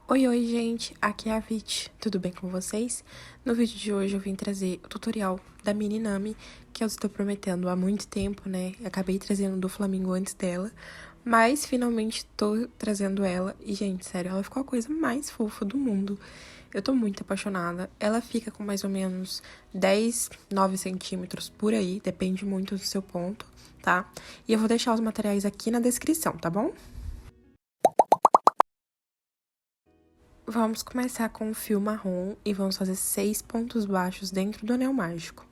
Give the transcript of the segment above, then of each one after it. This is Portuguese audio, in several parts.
Oi, gente, aqui é a Vit, tudo bem com vocês? No vídeo de hoje eu vim trazer o tutorial da Mini Nami, que eu estou prometendo há muito tempo, né? Acabei trazendo do Flamingo antes dela, mas finalmente tô trazendo ela e, gente, sério, ela ficou a coisa mais fofa do mundo. Eu tô muito apaixonada. Ela fica com mais ou menos 10, 9 centímetros por aí, depende muito do seu ponto, tá? E eu vou deixar os materiais aqui na descrição, tá bom? Vamos começar com o fio marrom e vamos fazer 6 pontos baixos dentro do anel mágico.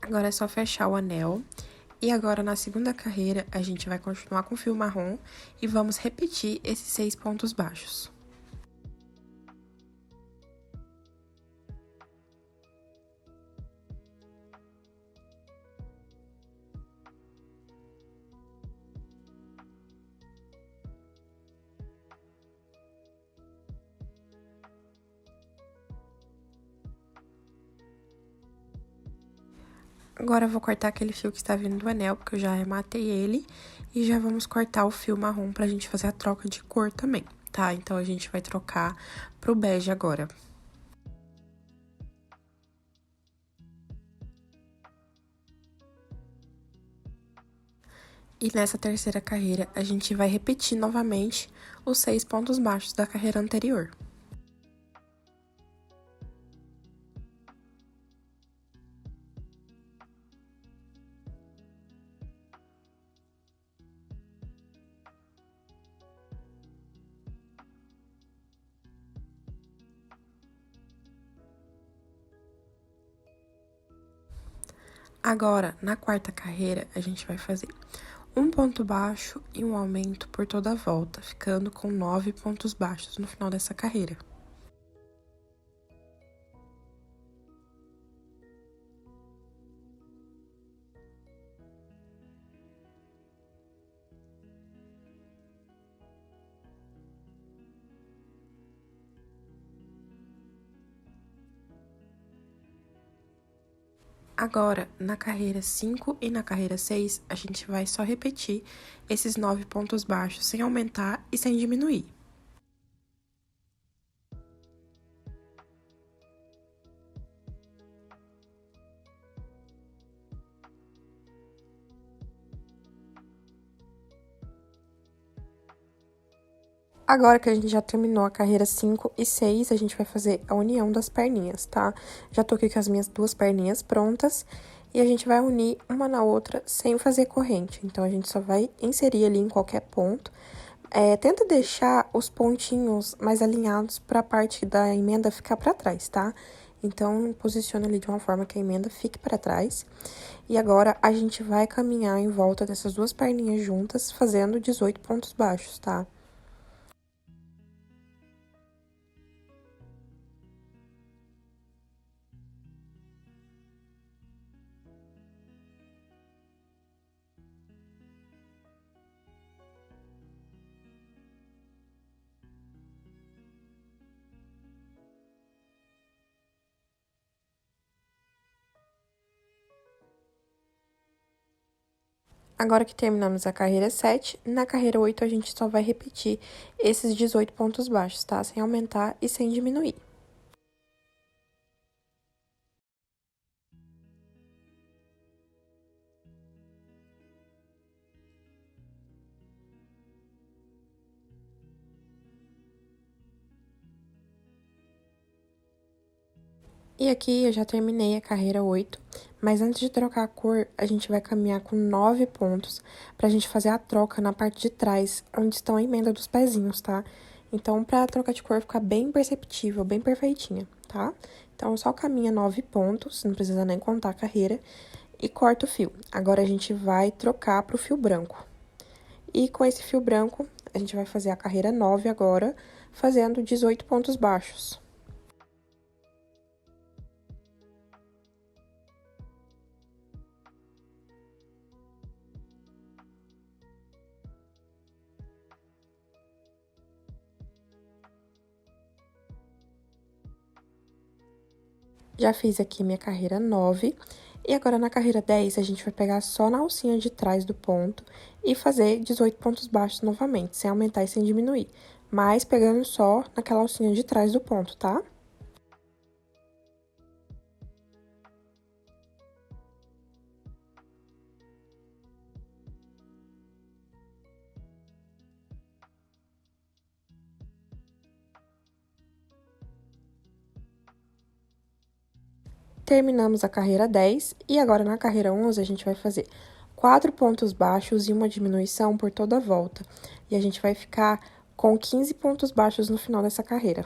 Agora é só fechar o anel. E agora, na segunda carreira, a gente vai continuar com o fio marrom e vamos repetir esses 6 pontos baixos. Agora eu vou cortar aquele fio que está vindo do anel, porque eu já arrematei ele. E já vamos cortar o fio marrom pra gente fazer a troca de cor também, tá? Então, a gente vai trocar pro bege agora. E nessa terceira carreira, a gente vai repetir novamente os 6 pontos baixos da carreira anterior. Agora, na quarta carreira, a gente vai fazer um ponto baixo e um aumento por toda a volta, ficando com 9 pontos baixos no final dessa carreira. Agora, na carreira 5 e na carreira 6, a gente vai só repetir esses 9 pontos baixos sem aumentar e sem diminuir. Agora que a gente já terminou a carreira 5 e 6, a gente vai fazer a união das perninhas, tá? Já tô aqui com as minhas duas perninhas prontas e a gente vai unir uma na outra sem fazer corrente. Então, a gente só vai inserir ali em qualquer ponto. Tenta deixar os pontinhos mais alinhados para a parte da emenda ficar para trás, tá? Então, posiciona ali de uma forma que a emenda fique para trás. E agora, a gente vai caminhar em volta dessas duas perninhas juntas, fazendo 18 pontos baixos, tá? Agora que terminamos a carreira 7, na carreira 8 a gente só vai repetir esses 18 pontos baixos, tá? Sem aumentar e sem diminuir. E aqui eu já terminei a carreira 8, mas antes de trocar a cor, a gente vai caminhar com 9 pontos pra gente fazer a troca na parte de trás, onde estão a emenda dos pezinhos, tá? Então, pra troca de cor ficar bem perceptível, bem perfeitinha, tá? Então, só caminha 9 pontos, não precisa nem contar a carreira, e corta o fio. Agora, a gente vai trocar pro fio branco. E com esse fio branco, a gente vai fazer a carreira 9 agora, fazendo 18 pontos baixos. Já fiz aqui minha carreira 9. E agora, na carreira 10, a gente vai pegar só na alcinha de trás do ponto e fazer 18 pontos baixos novamente, sem aumentar e sem diminuir. Mas pegando só naquela alcinha de trás do ponto, tá? Terminamos a carreira 10 e agora na carreira 11 a gente vai fazer 4 pontos baixos e uma diminuição por toda a volta. E a gente vai ficar com 15 pontos baixos no final dessa carreira.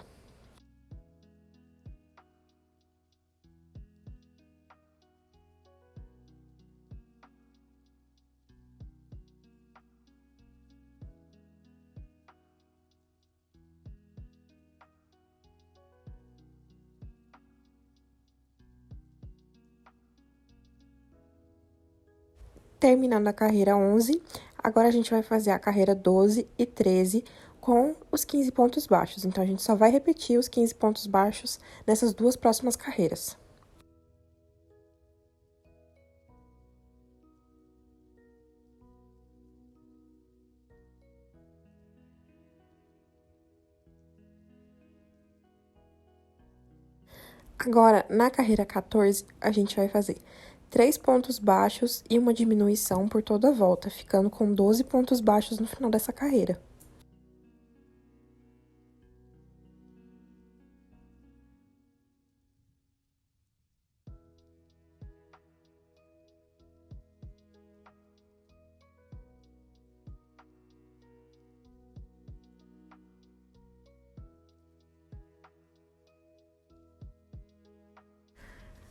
Terminando a carreira 11, agora a gente vai fazer a carreira 12 e 13 com os 15 pontos baixos. Então, a gente só vai repetir os 15 pontos baixos nessas duas próximas carreiras. Agora, na carreira 14, a gente vai fazer 3 pontos baixos e uma diminuição por toda a volta, ficando com 12 pontos baixos no final dessa carreira.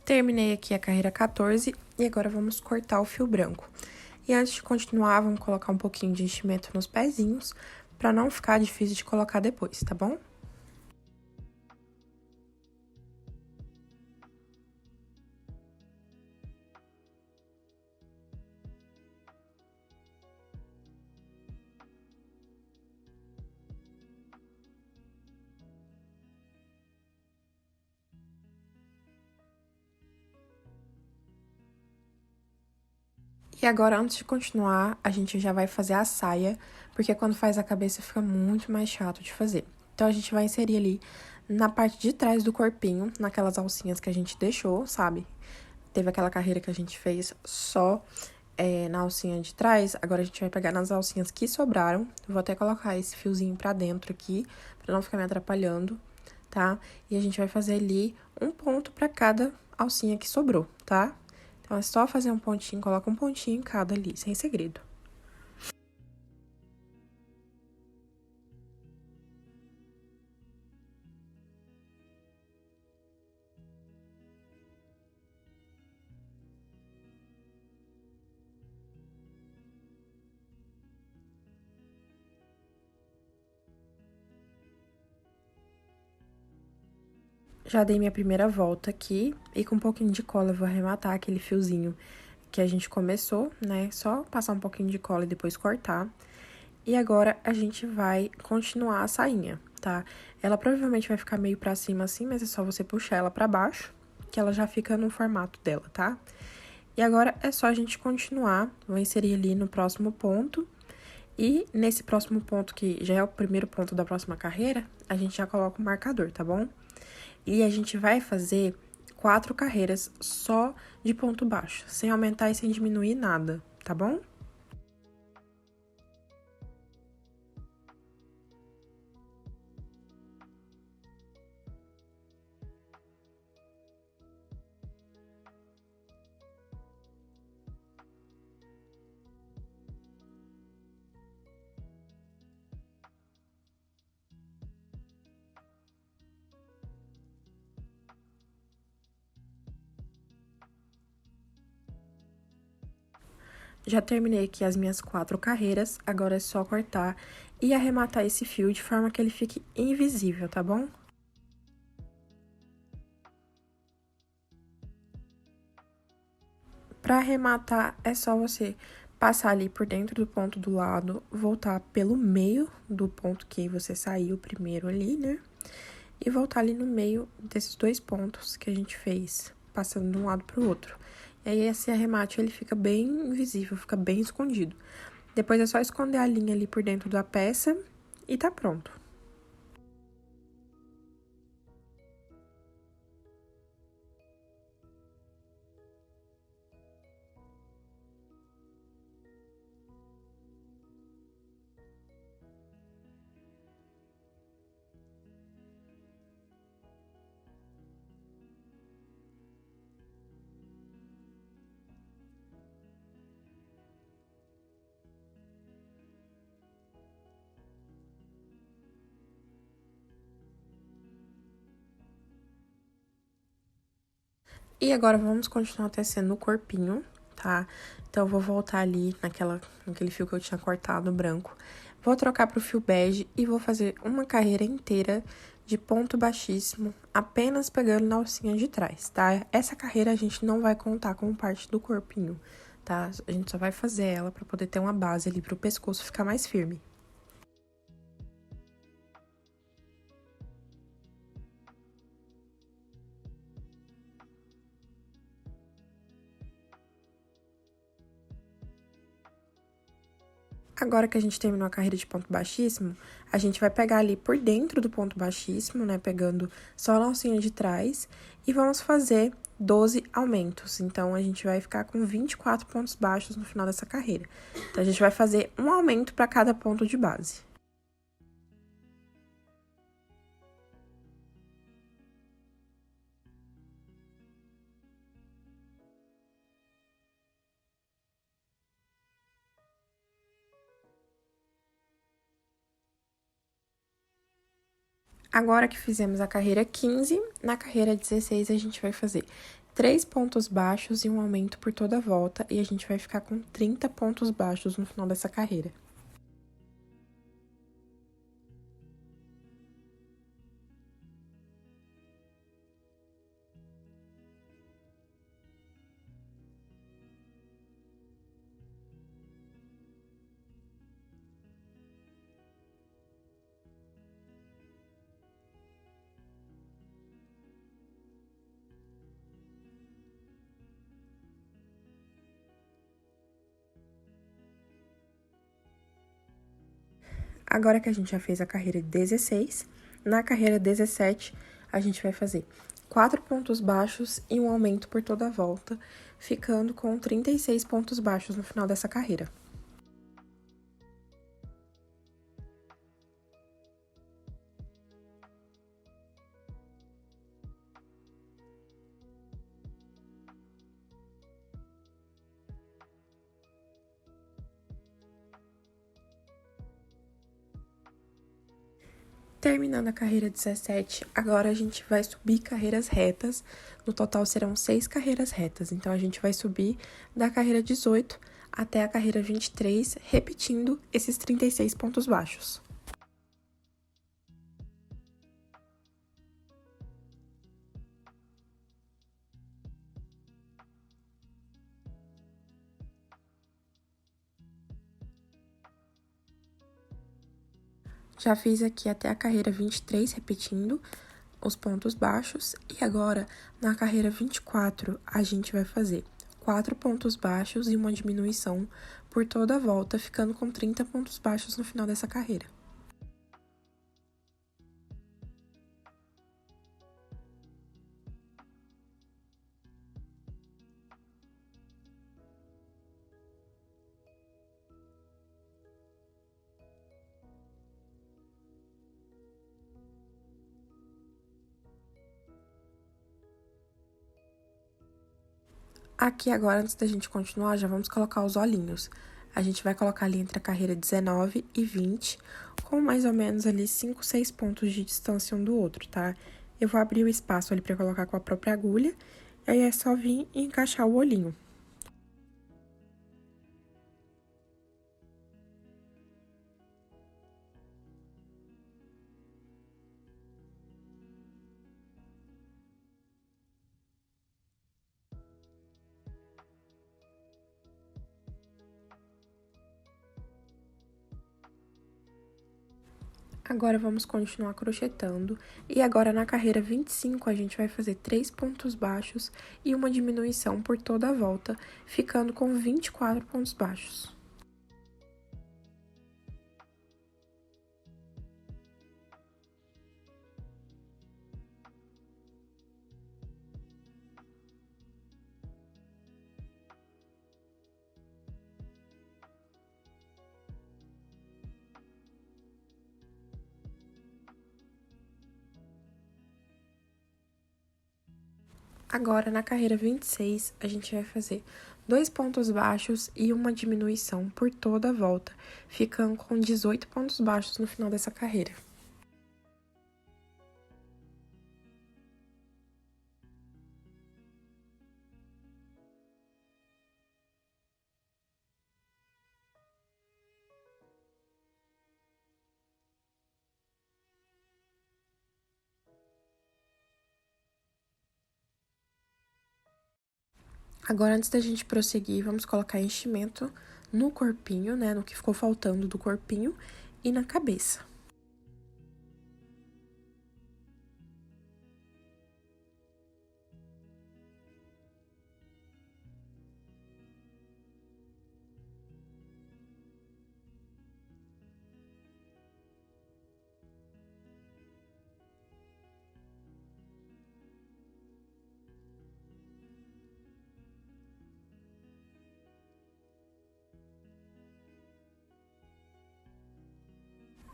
Terminei aqui a carreira 14 e agora vamos cortar o fio branco. E antes de continuar, vamos colocar um pouquinho de enchimento nos pezinhos, para não ficar difícil de colocar depois, tá bom? E agora, antes de continuar, a gente já vai fazer a saia, porque quando faz a cabeça fica muito mais chato de fazer. Então, a gente vai inserir ali na parte de trás do corpinho, naquelas alcinhas que a gente deixou, sabe? Teve aquela carreira que a gente fez só na alcinha de trás, agora a gente vai pegar nas alcinhas que sobraram. Vou até colocar esse fiozinho pra dentro aqui, pra não ficar me atrapalhando, tá? E a gente vai fazer ali um ponto pra cada alcinha que sobrou, tá? Então, é só fazer um pontinho, coloca um pontinho em cada ali, sem segredo. Já dei minha primeira volta aqui e com um pouquinho de cola eu vou arrematar aquele fiozinho que a gente começou, né? Só passar um pouquinho de cola e depois cortar. E agora, a gente vai continuar a sainha, tá? Ela provavelmente vai ficar meio pra cima assim, mas é só você puxar ela pra baixo, que ela já fica no formato dela, tá? E agora, é só a gente continuar, vou inserir ali no próximo ponto. E nesse próximo ponto, que já é o primeiro ponto da próxima carreira, a gente já coloca o marcador, tá bom? E a gente vai fazer 4 carreiras só de ponto baixo, sem aumentar e sem diminuir nada, tá bom? Já terminei aqui as minhas 4 carreiras, agora é só cortar e arrematar esse fio de forma que ele fique invisível, tá bom? Pra arrematar, é só você passar ali por dentro do ponto do lado, voltar pelo meio do ponto que você saiu primeiro ali, né? e voltar ali no meio desses dois pontos que a gente fez, passando de um lado pro outro. E aí, esse arremate, ele fica bem invisível, fica bem escondido. Depois é só esconder a linha ali por dentro da peça e tá pronto. E agora, vamos continuar tecendo o corpinho, tá? Então, eu vou voltar ali naquele fio que eu tinha cortado, branco. Vou trocar pro fio bege e vou fazer uma carreira inteira de ponto baixíssimo, apenas pegando na alcinha de trás, tá? Essa carreira a gente não vai contar como parte do corpinho, tá? A gente só vai fazer ela pra poder ter uma base ali pro pescoço ficar mais firme. Agora que a gente terminou a carreira de ponto baixíssimo, a gente vai pegar ali por dentro do ponto baixíssimo, né? Pegando só a alcinha de trás e vamos fazer 12 aumentos. Então, a gente vai ficar com 24 pontos baixos no final dessa carreira. Então, a gente vai fazer um aumento para cada ponto de base. Agora que fizemos a carreira 15, na carreira 16 a gente vai fazer 3 pontos baixos e um aumento por toda a volta, e a gente vai ficar com 30 pontos baixos no final dessa carreira. Agora que a gente já fez a carreira 16, na carreira 17, a gente vai fazer 4 pontos baixos e um aumento por toda a volta, ficando com 36 pontos baixos no final dessa carreira. Terminando a carreira 17, agora a gente vai subir carreiras retas. No total serão 6 carreiras retas. Então, a gente vai subir da carreira 18 até a carreira 23, repetindo esses 36 pontos baixos. Já fiz aqui até a carreira 23, repetindo os pontos baixos. E agora, na carreira 24, a gente vai fazer 4 pontos baixos e uma diminuição por toda a volta, ficando com 30 pontos baixos no final dessa carreira. Aqui agora, antes da gente continuar, já vamos colocar os olhinhos. A gente vai colocar ali entre a carreira 19 e 20, com mais ou menos ali 5, 6 pontos de distância um do outro, tá? Eu vou abrir o espaço ali pra colocar com a própria agulha, e aí é só vir e encaixar o olhinho. Agora, vamos continuar crochetando. E agora, na carreira 25, a gente vai fazer 3 pontos baixos e uma diminuição por toda a volta, ficando com 24 pontos baixos. Agora, na carreira 26, a gente vai fazer 2 pontos baixos e uma diminuição por toda a volta, ficando com 18 pontos baixos no final dessa carreira. Agora, antes da gente prosseguir, vamos colocar enchimento no corpinho, né, no que ficou faltando do corpinho e na cabeça.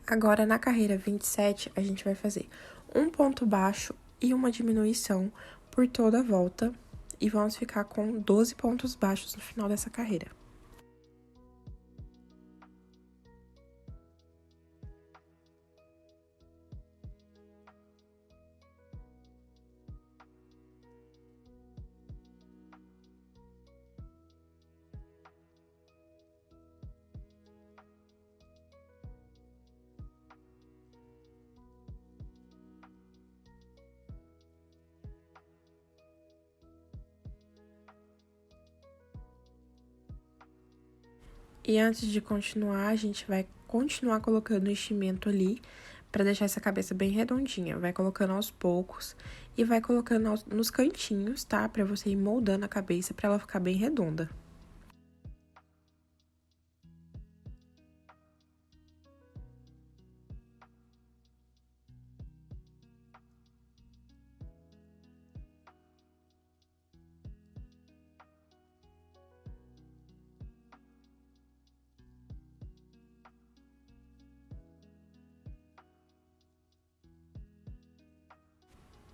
Agora, na carreira 27, a gente vai fazer um ponto baixo e uma diminuição por toda a volta, e vamos ficar com 12 pontos baixos no final dessa carreira. E antes de continuar, a gente vai continuar colocando o enchimento ali, pra deixar essa cabeça bem redondinha. Vai colocando aos poucos e vai colocando nos cantinhos, tá? Pra você ir moldando a cabeça pra ela ficar bem redonda.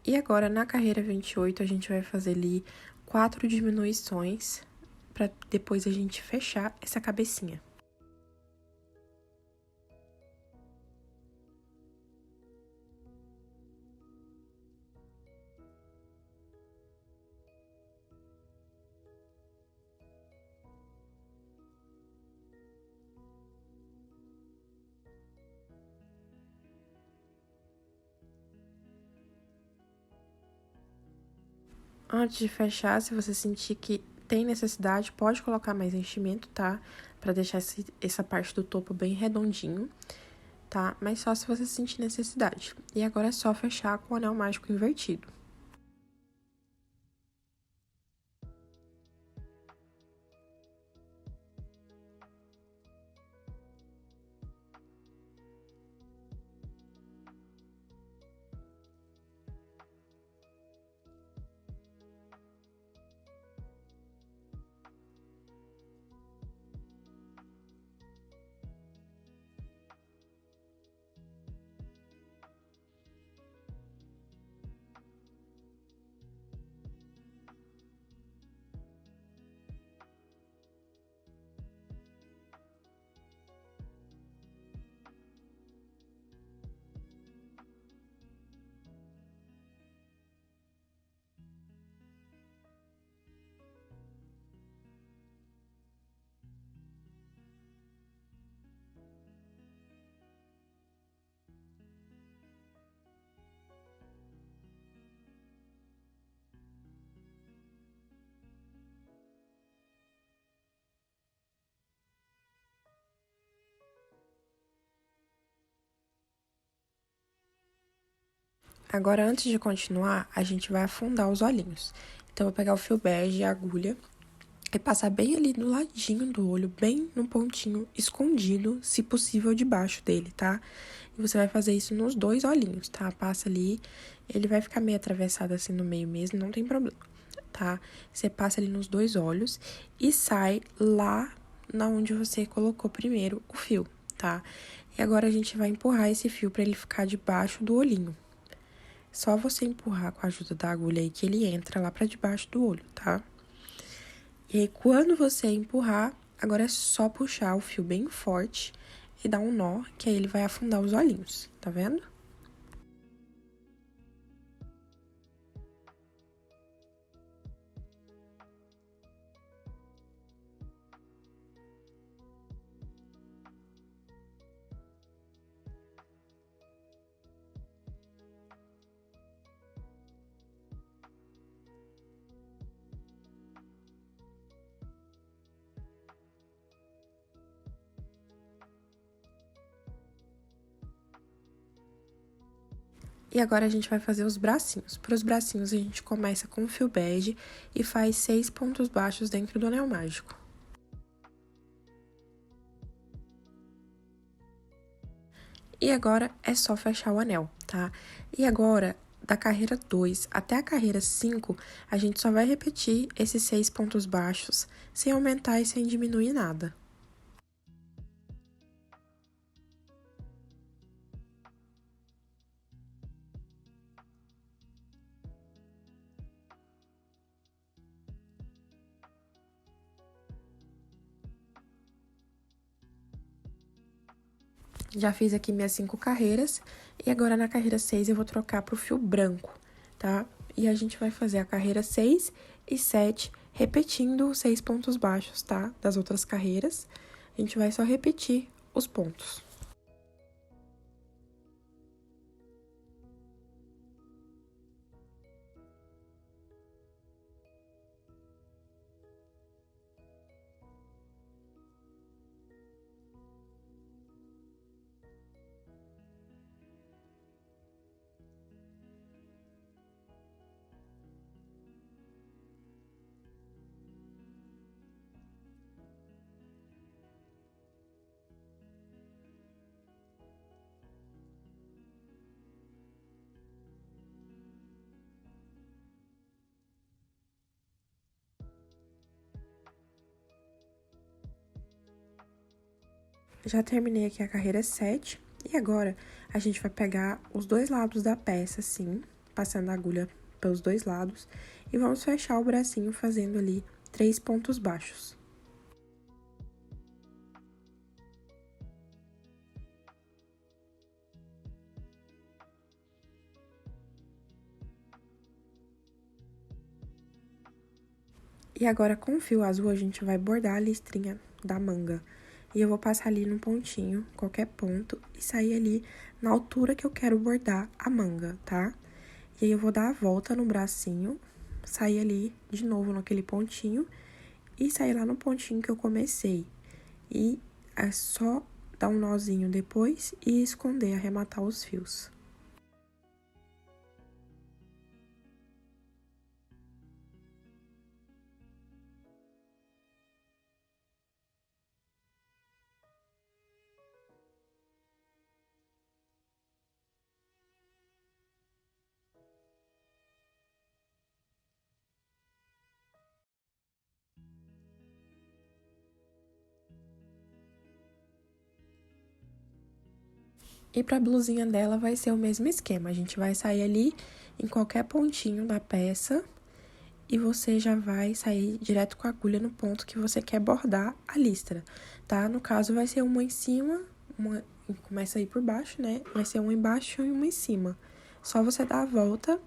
E agora, na carreira 28, a gente vai fazer ali 4 diminuições, pra depois a gente fechar essa cabecinha. Antes de fechar, se você sentir que tem necessidade, pode colocar mais enchimento, tá? Pra deixar essa parte do topo bem redondinho, tá? Mas só se você sentir necessidade. E agora é só fechar com o anel mágico invertido. Agora, antes de continuar, a gente vai afundar os olhinhos. Então, eu vou pegar o fio bege e a agulha e passar bem ali do ladinho do olho, bem no pontinho escondido, se possível, debaixo dele, tá? E você vai fazer isso nos dois olhinhos, tá? Passa ali, ele vai ficar meio atravessado assim no meio mesmo, não tem problema, tá? Você passa ali nos dois olhos e sai lá na onde você colocou primeiro o fio, tá? E agora a gente vai empurrar esse fio para ele ficar debaixo do olhinho. Só você empurrar com a ajuda da agulha aí que ele entra lá para debaixo do olho, tá? E aí, quando você empurrar, agora é só puxar o fio bem forte e dar um nó, que aí ele vai afundar os olhinhos, tá vendo? E agora a gente vai fazer os bracinhos. Para os bracinhos, a gente começa com o fio bege e faz 6 pontos baixos dentro do anel mágico. E agora é só fechar o anel, tá? E agora, da carreira 2 até a carreira 5, a gente só vai repetir esses 6 pontos baixos, sem aumentar e sem diminuir nada. Já fiz aqui minhas 5 carreiras, e agora na carreira 6 eu vou trocar pro fio branco, tá? E a gente vai fazer a carreira 6 e 7, repetindo os 6 pontos baixos, tá? Das outras carreiras. A gente vai só repetir os pontos. Já terminei aqui a carreira 7, e agora a gente vai pegar os dois lados da peça, assim, passando a agulha pelos dois lados, e vamos fechar o bracinho fazendo ali 3 pontos baixos. E agora, com o fio azul, a gente vai bordar a listrinha da manga. E eu vou passar ali no pontinho, qualquer ponto, e sair ali na altura que eu quero bordar a manga, tá? E aí, eu vou dar a volta no bracinho, sair ali de novo naquele pontinho e sair lá no pontinho que eu comecei. E é só dar um nozinho depois e esconder, arrematar os fios. E pra blusinha dela vai ser o mesmo esquema. A gente vai sair ali em qualquer pontinho da peça e você já vai sair direto com a agulha no ponto que você quer bordar a listra, tá? No caso, vai ser uma em cima, uma começa aí por baixo, né? Vai ser uma embaixo e uma em cima. Só você dar a volta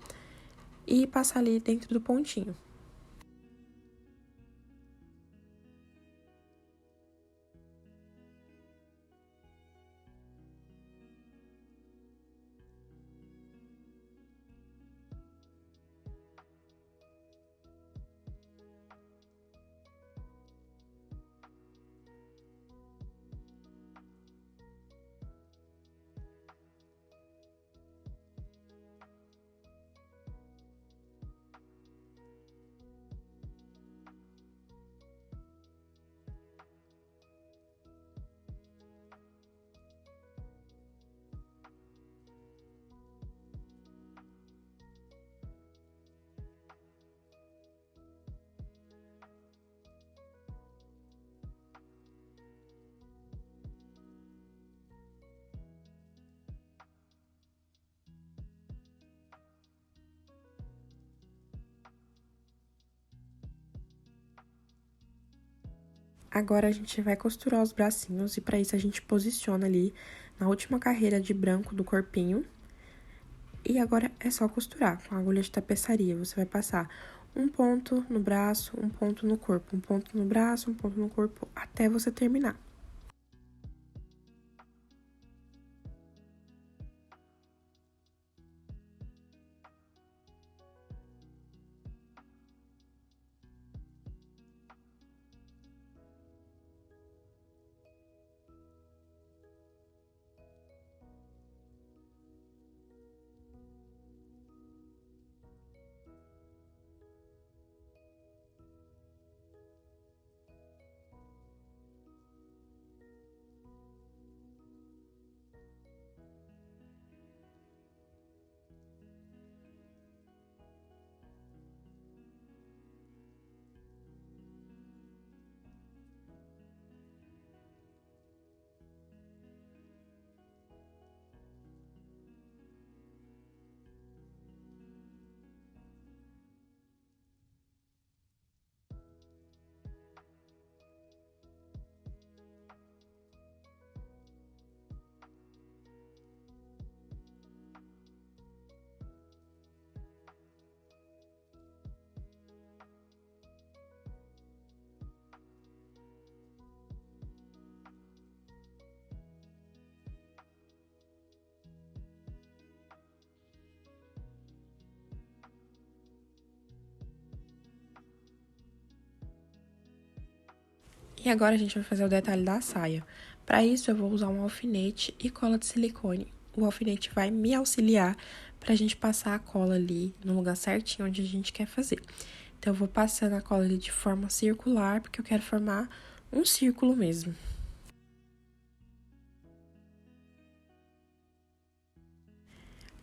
e passar ali dentro do pontinho. Agora, a gente vai costurar os bracinhos e, para isso, a gente posiciona ali na última carreira de branco do corpinho. E agora, é só costurar com a agulha de tapeçaria. Você vai passar um ponto no braço, um ponto no corpo, um ponto no braço, um ponto no corpo, até você terminar. E agora, a gente vai fazer o detalhe da saia. Para isso, eu vou usar um alfinete e cola de silicone. O alfinete vai me auxiliar pra gente passar a cola ali no lugar certinho onde a gente quer fazer. Então, eu vou passando a cola ali de forma circular, porque eu quero formar um círculo mesmo.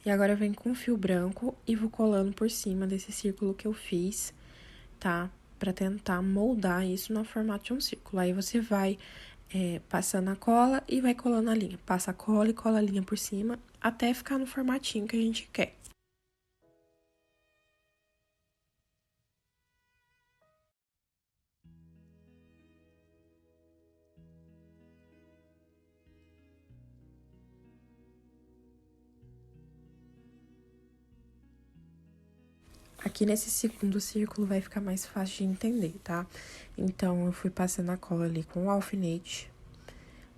E agora, eu venho com fio branco e vou colando por cima desse círculo que eu fiz, tá? Pra tentar moldar isso no formato de um círculo. Aí, você vai passando a cola e vai colando a linha. Passa a cola e cola a linha por cima, até ficar no formatinho que a gente quer. Aqui nesse segundo círculo vai ficar mais fácil de entender, tá? Então, eu fui passando a cola ali com o alfinete,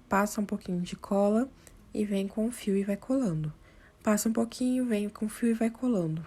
passa um pouquinho de cola e vem com o fio e vai colando. Passa um pouquinho, vem com o fio e vai colando.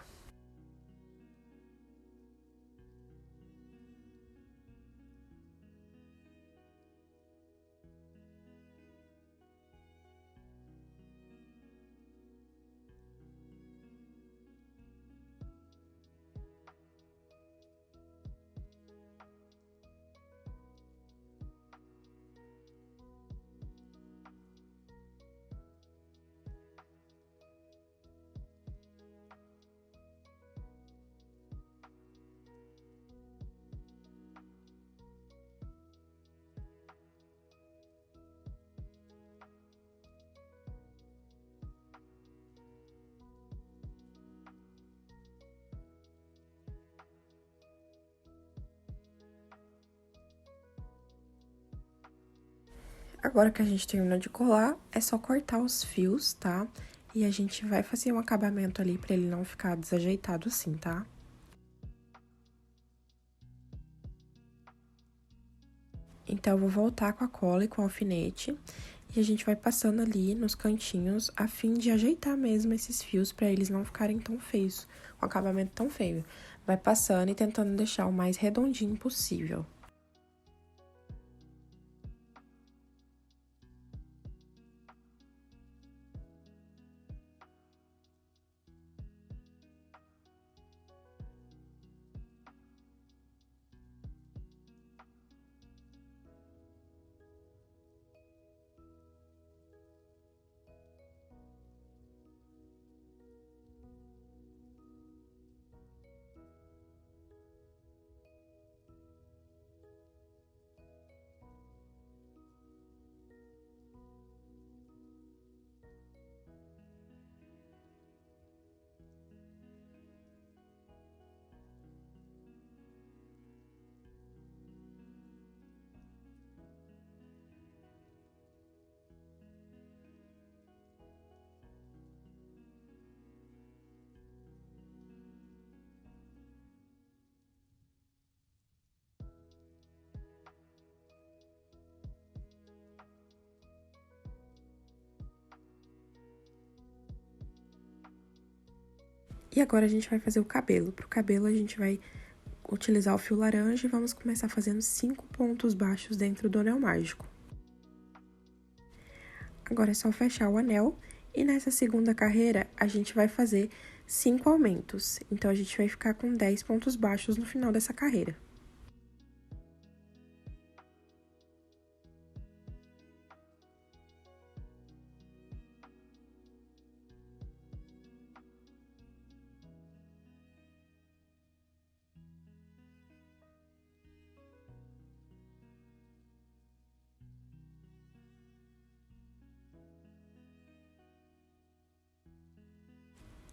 Agora que a gente terminou de colar, é só cortar os fios, tá? E a gente vai fazer um acabamento ali pra ele não ficar desajeitado assim, tá? Então, eu vou voltar com a cola e com o alfinete. E a gente vai passando ali nos cantinhos, a fim de ajeitar mesmo esses fios pra eles não ficarem tão feios, com acabamento tão feio. Vai passando e tentando deixar o mais redondinho possível. E agora a gente vai fazer o cabelo. Pro cabelo a gente vai utilizar o fio laranja e vamos começar fazendo 5 pontos baixos dentro do anel mágico. Agora é só fechar o anel e nessa segunda carreira a gente vai fazer 5 aumentos. Então, a gente vai ficar com 10 pontos baixos no final dessa carreira.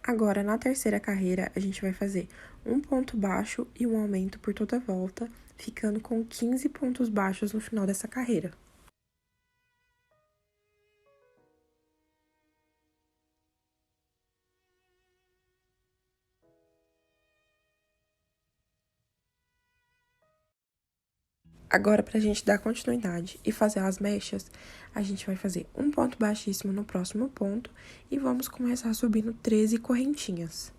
Agora, na terceira carreira, a gente vai fazer um ponto baixo e um aumento por toda a volta, ficando com 15 pontos baixos no final dessa carreira. Agora, pra gente dar continuidade e fazer as mechas, a gente vai fazer um ponto baixíssimo no próximo ponto e vamos começar subindo 13 correntinhas.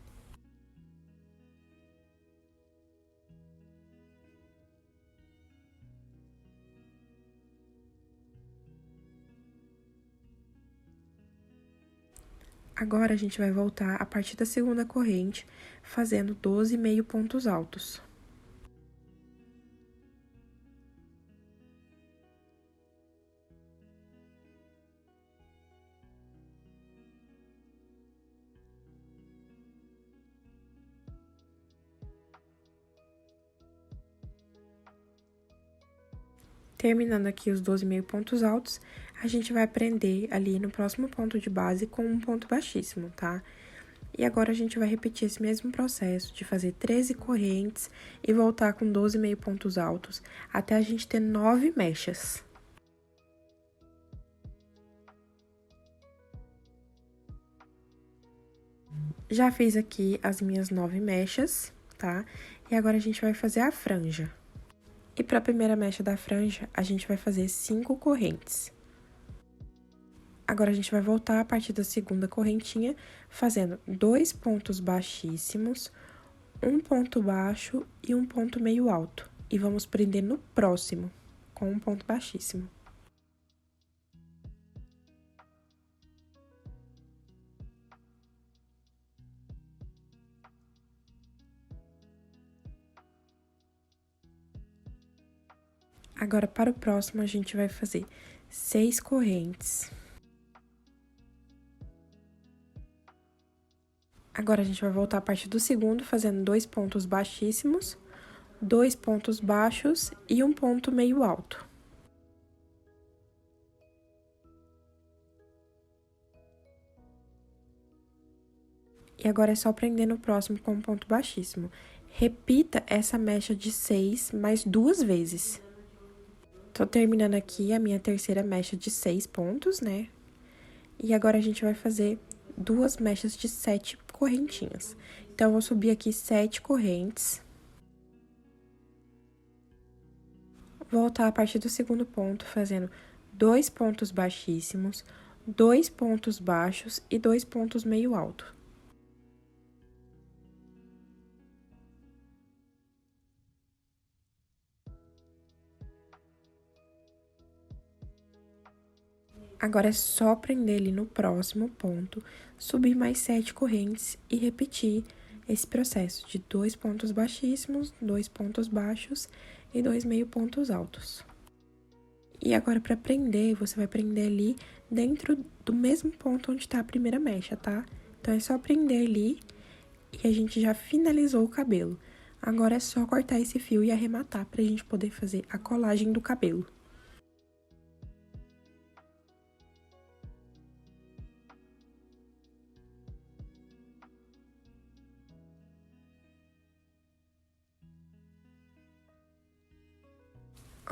Agora, a gente vai voltar a partir da segunda corrente, fazendo 12 meio pontos altos. Terminando aqui os 12 meio pontos altos, a gente vai prender ali no próximo ponto de base com um ponto baixíssimo, tá? E agora, a gente vai repetir esse mesmo processo de fazer 13 correntes e voltar com 12 meio pontos altos, até a gente ter 9 mechas. Já fiz aqui as minhas 9 mechas, tá? E agora, a gente vai fazer a franja. E para a primeira mecha da franja, a gente vai fazer 5 correntes. Agora, a gente vai voltar a partir da segunda correntinha, fazendo 2 pontos baixíssimos, um ponto baixo e um ponto meio alto. E vamos prender no próximo, com um ponto baixíssimo. Agora, para o próximo, a gente vai fazer 6 correntes. Agora, a gente vai voltar a partir do segundo, fazendo 2 pontos baixíssimos, 2 pontos baixos e um ponto meio alto. E agora é só prender no próximo com um ponto baixíssimo. Repita essa mecha de 6 mais 2 vezes. Tô terminando aqui a minha terceira mecha de 6 pontos, né? E agora, a gente vai fazer 2 mechas de 7 correntinhas. Então, eu vou subir aqui 7 correntes. Voltar a partir do segundo ponto, fazendo 2 pontos baixíssimos, 2 pontos baixos e 2 pontos meio alto. Agora, é só prender ali no próximo ponto, subir mais 7 correntes e repetir esse processo de 2 pontos baixíssimos, 2 pontos baixos e 2 meio pontos altos. E agora, para prender, você vai prender ali dentro do mesmo ponto onde tá a primeira mecha, tá? Então, é só prender ali e a gente já finalizou o cabelo. Agora, é só cortar esse fio e arrematar pra gente poder fazer a colagem do cabelo.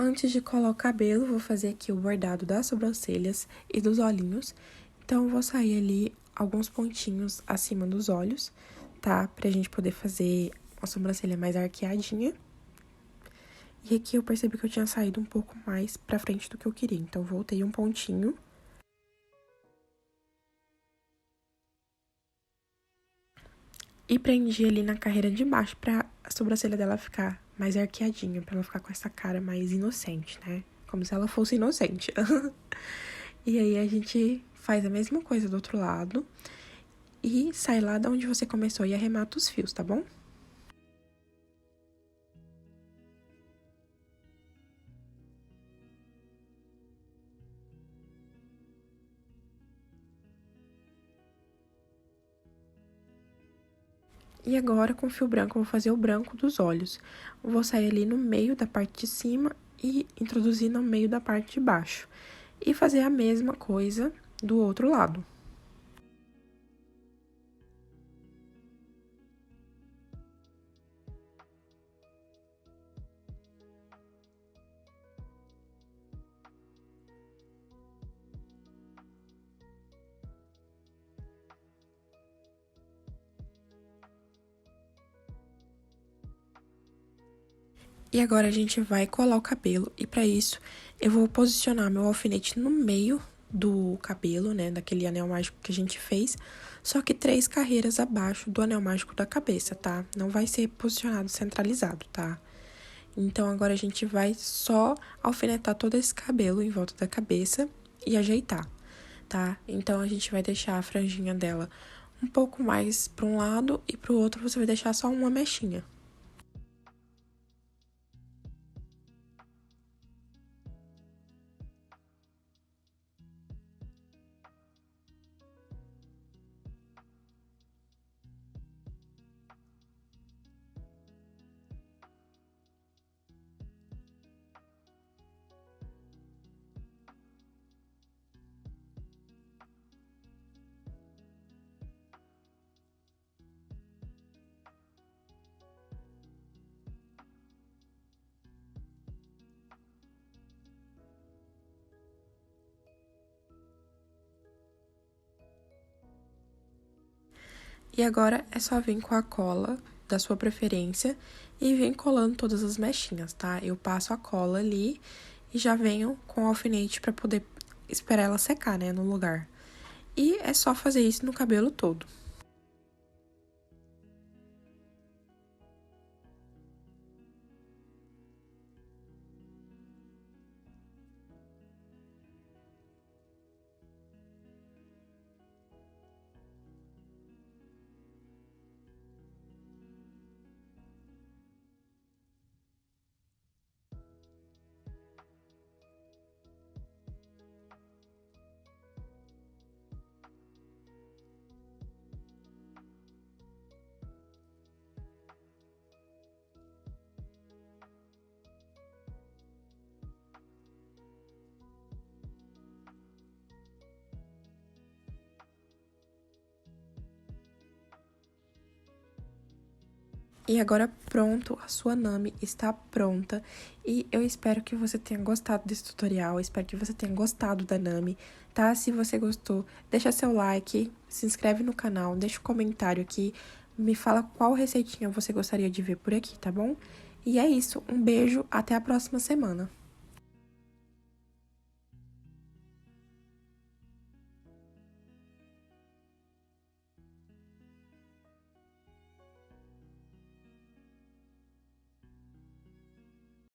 Antes de colar o cabelo, vou fazer aqui o bordado das sobrancelhas e dos olhinhos. Então, eu vou sair ali alguns pontinhos acima dos olhos, tá? Pra gente poder fazer a sobrancelha mais arqueadinha. E aqui eu percebi que eu tinha saído um pouco mais pra frente do que eu queria. Então, voltei um pontinho. E prendi ali na carreira de baixo pra a sobrancelha dela ficar mais arqueadinha, pra ela ficar com essa cara mais inocente, né? Como se ela fosse inocente. E aí a gente faz a mesma coisa do outro lado e sai lá de onde você começou e arremata os fios, tá bom? E agora, com o fio branco, eu vou fazer o branco dos olhos. Eu vou sair ali no meio da parte de cima e introduzir no meio da parte de baixo. E fazer a mesma coisa do outro lado. E agora a gente vai colar o cabelo, e pra isso eu vou posicionar meu alfinete no meio do cabelo, né, daquele anel mágico que a gente fez, só que 3 carreiras abaixo do anel mágico da cabeça, tá? Não vai ser posicionado centralizado, tá? Então agora a gente vai só alfinetar todo esse cabelo em volta da cabeça e ajeitar, tá? Então a gente vai deixar a franjinha dela um pouco mais para um lado e para o outro você vai deixar só uma mechinha. E agora é só vir com a cola da sua preferência e vir colando todas as mechinhas, tá? Eu passo a cola ali e já venho com o alfinete pra poder esperar ela secar, né, no lugar. E é só fazer isso no cabelo todo. E agora pronto, a sua Nami está pronta. E eu espero que você tenha gostado desse tutorial, espero que você tenha gostado da Nami, tá? Se você gostou, deixa seu like, se inscreve no canal, deixa um comentário aqui, me fala qual receitinha você gostaria de ver por aqui, tá bom? E é isso, um beijo, até a próxima semana.